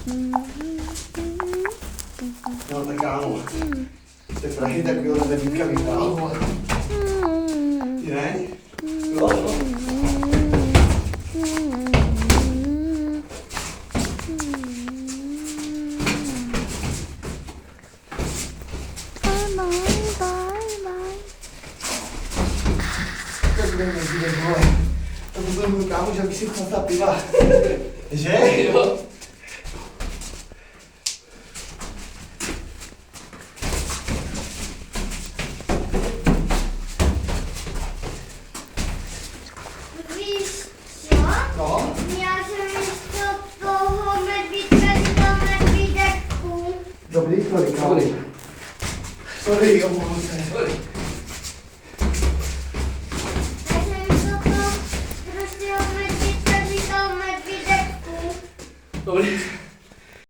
No tak kámo, ty Prahy takovýhle vedítka vyhrál. Ty ne? Jo, jo. To byl můj kámoš, abych si chlastal piva. Že? Jo. Víš co? No? Já jsem místo toho medvídka říkal medvídeků. Dobrý, sorry, kámo. Sorry, omlouvám se.